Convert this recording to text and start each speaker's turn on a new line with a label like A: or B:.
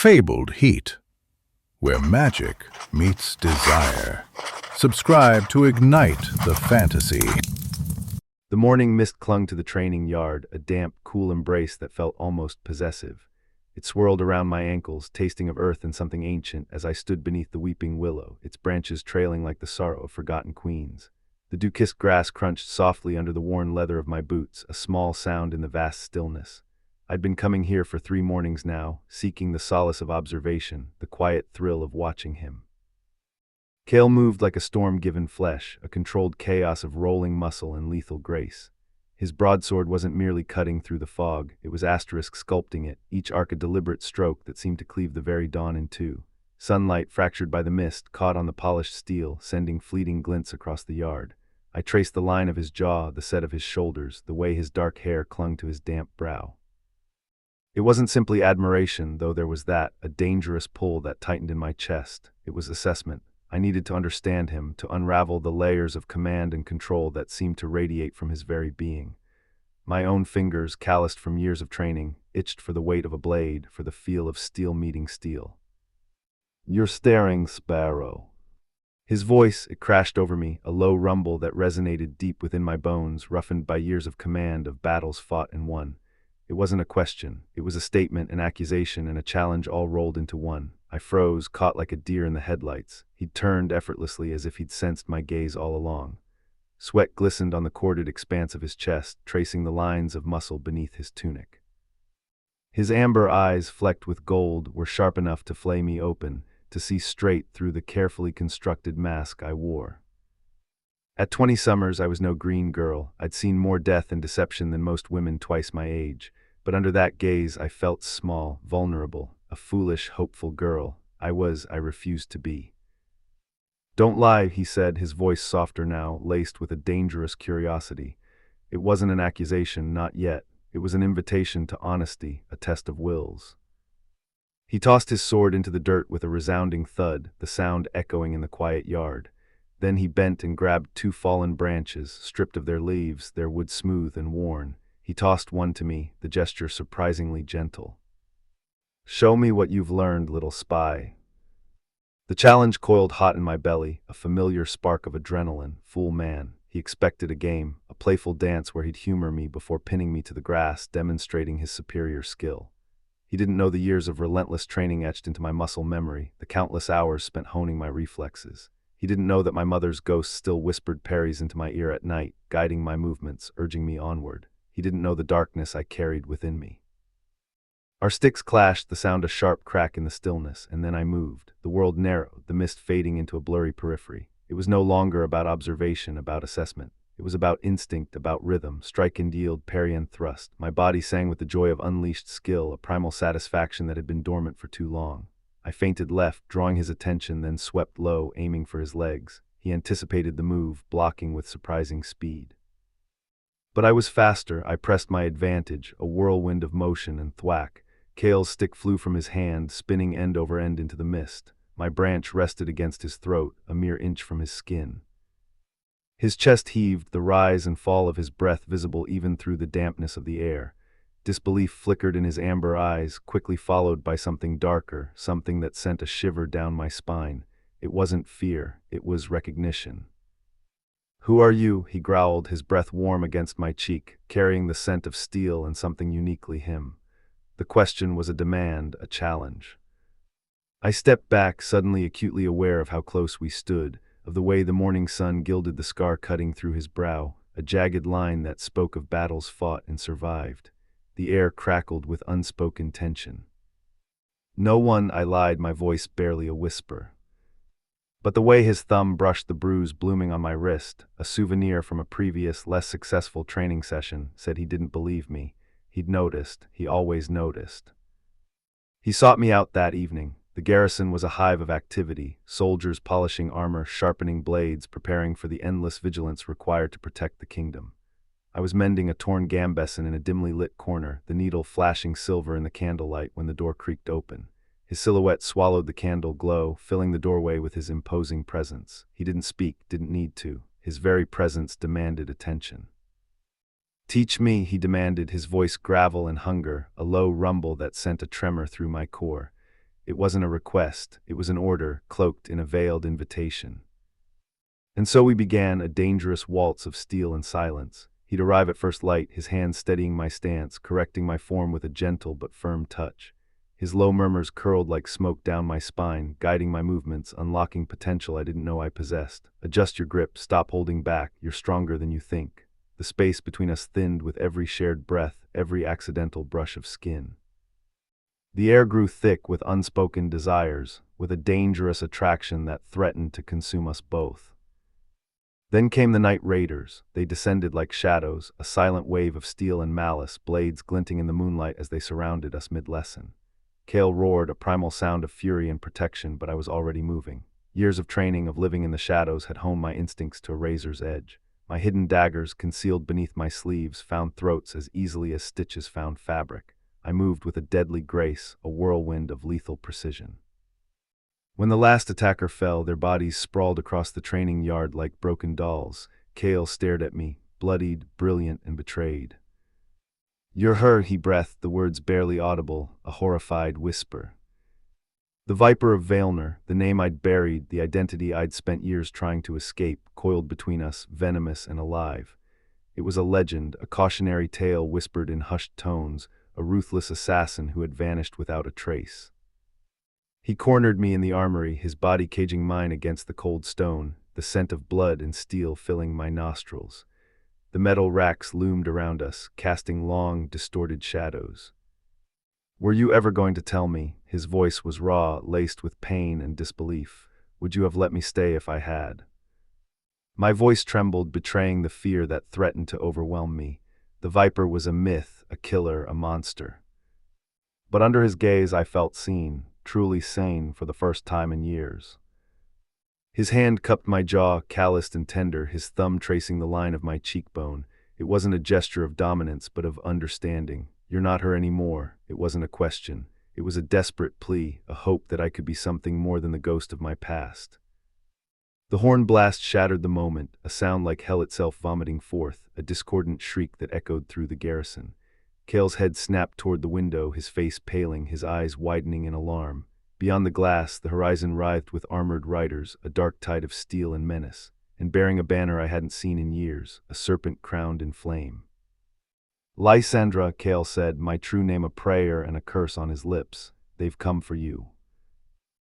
A: fabled heat, where magic meets desire. Subscribe to ignite the fantasy.
B: The morning mist clung to the training yard, a damp, cool embrace that felt almost possessive. It swirled around my ankles, tasting of earth and something ancient, as I stood beneath the weeping willow, its branches trailing like the sorrow of forgotten queens. The dew-kissed grass crunched softly under the worn leather of my boots, a small sound in the vast stillness. I'd been coming here for 3 mornings now, seeking the solace of observation, the quiet thrill of watching him. Kale moved like a storm-given flesh, a controlled chaos of rolling muscle and lethal grace. His broadsword wasn't merely cutting through the fog, it was asterisk sculpting it, each arc a deliberate stroke that seemed to cleave the very dawn in two. Sunlight, fractured by the mist, caught on the polished steel, sending fleeting glints across the yard. I traced the line of his jaw, the set of his shoulders, the way his dark hair clung to his damp brow. It wasn't simply admiration, though there was that, a dangerous pull that tightened in my chest. It was assessment. I needed to understand him, to unravel the layers of command and control that seemed to radiate from his very being. My own fingers, calloused from years of training, itched for the weight of a blade, for the feel of steel meeting steel. "You're staring, Sparrow." His voice, it crashed over me, a low rumble that resonated deep within my bones, roughened by years of command, of battles fought and won. It wasn't a question. It was a statement, an accusation, and a challenge all rolled into one. I froze, caught like a deer in the headlights. He'd turned effortlessly as if he'd sensed my gaze all along. Sweat glistened on the corded expanse of his chest, tracing the lines of muscle beneath his tunic. His amber eyes, flecked with gold, were sharp enough to flay me open, to see straight through the carefully constructed mask I wore. At 20 summers, I was no green girl. I'd seen more death and deception than most women twice my age. But under that gaze, I felt small, vulnerable, a foolish, hopeful girl. I refused to be. "Don't lie," he said, his voice softer now, laced with a dangerous curiosity. It wasn't an accusation, not yet. It was an invitation to honesty, a test of wills. He tossed his sword into the dirt with a resounding thud, the sound echoing in the quiet yard. Then he bent and grabbed 2 fallen branches, stripped of their leaves, their wood smooth and worn. He tossed one to me, the gesture surprisingly gentle. "Show me what you've learned, little spy." The challenge coiled hot in my belly, a familiar spark of adrenaline. Fool man. He expected a game, a playful dance where he'd humor me before pinning me to the grass, demonstrating his superior skill. He didn't know the years of relentless training etched into my muscle memory, the countless hours spent honing my reflexes. He didn't know that my mother's ghost still whispered parries into my ear at night, guiding my movements, urging me onward. He didn't know the darkness I carried within me. Our sticks clashed, the sound a sharp crack in the stillness, and then I moved. The world narrowed, the mist fading into a blurry periphery. It was no longer about observation, about assessment. It was about instinct, about rhythm, strike and yield, parry and thrust. My body sang with the joy of unleashed skill, a primal satisfaction that had been dormant for too long. I feinted left, drawing his attention, then swept low, aiming for his legs. He anticipated the move, blocking with surprising speed. But I was faster. I pressed my advantage, a whirlwind of motion, and thwack. Kale's stick flew from his hand, spinning end over end into the mist. My branch rested against his throat, a mere inch from his skin. His chest heaved, the rise and fall of his breath visible even through the dampness of the air. Disbelief flickered in his amber eyes, quickly followed by something darker, something that sent a shiver down my spine. It wasn't fear, it was recognition. "Who are you?" he growled, his breath warm against my cheek, carrying the scent of steel and something uniquely him. The question was a demand, a challenge. I stepped back, suddenly acutely aware of how close we stood, of the way the morning sun gilded the scar cutting through his brow, a jagged line that spoke of battles fought and survived. The air crackled with unspoken tension. "No one," I lied, my voice barely a whisper. But the way his thumb brushed the bruise blooming on my wrist, a souvenir from a previous, less successful training session, said he didn't believe me. He'd noticed. He always noticed. He sought me out that evening. The garrison was a hive of activity, soldiers polishing armor, sharpening blades, preparing for the endless vigilance required to protect the kingdom. I was mending a torn gambeson in a dimly lit corner, the needle flashing silver in the candlelight when the door creaked open. His silhouette swallowed the candle glow, filling the doorway with his imposing presence. He didn't speak, didn't need to. His very presence demanded attention. "Teach me," he demanded, his voice gravel and hunger, a low rumble that sent a tremor through my core. It wasn't a request, it was an order, cloaked in a veiled invitation. And so we began a dangerous waltz of steel and silence. He'd arrive at first light, his hands steadying my stance, correcting my form with a gentle but firm touch. His low murmurs curled like smoke down my spine, guiding my movements, unlocking potential I didn't know I possessed. Adjust your grip, stop holding back, you're stronger than you think. The space between us thinned with every shared breath, every accidental brush of skin. The air grew thick with unspoken desires, with a dangerous attraction that threatened to consume us both. Then came the night raiders. They descended like shadows, a silent wave of steel and malice, blades glinting in the moonlight as they surrounded us mid-lesson. Kale roared, a primal sound of fury and protection, but I was already moving. Years of training, of living in the shadows, had honed my instincts to a razor's edge. My hidden daggers, concealed beneath my sleeves, found throats as easily as stitches found fabric. I moved with a deadly grace, a whirlwind of lethal precision. When the last attacker fell, their bodies sprawled across the training yard like broken dolls. Kale stared at me, bloodied, brilliant, and betrayed. "You're her," he breathed, the words barely audible, a horrified whisper. The Viper of Vailner, the name I'd buried, the identity I'd spent years trying to escape, coiled between us, venomous and alive. It was a legend, a cautionary tale whispered in hushed tones, a ruthless assassin who had vanished without a trace. He cornered me in the armory, his body caging mine against the cold stone, the scent of blood and steel filling my nostrils. The metal racks loomed around us, casting long, distorted shadows. "Were you ever going to tell me?" His voice was raw, laced with pain and disbelief. "Would you have let me stay if I had?" My voice trembled, betraying the fear that threatened to overwhelm me. The Viper was a myth, a killer, a monster. But under his gaze I felt seen, truly sane for the first time in years. His hand cupped my jaw, calloused and tender, his thumb tracing the line of my cheekbone. It wasn't a gesture of dominance, but of understanding. "You're not her anymore." It wasn't a question. It was a desperate plea, a hope that I could be something more than the ghost of my past. The horn blast shattered the moment, a sound like hell itself vomiting forth, a discordant shriek that echoed through the garrison. Kale's head snapped toward the window, his face paling, his eyes widening in alarm. Beyond the glass, the horizon writhed with armored riders, a dark tide of steel and menace, and bearing a banner I hadn't seen in years, a serpent crowned in flame. "Lysandra," Kale said, my true name a prayer and a curse on his lips. "They've come for you."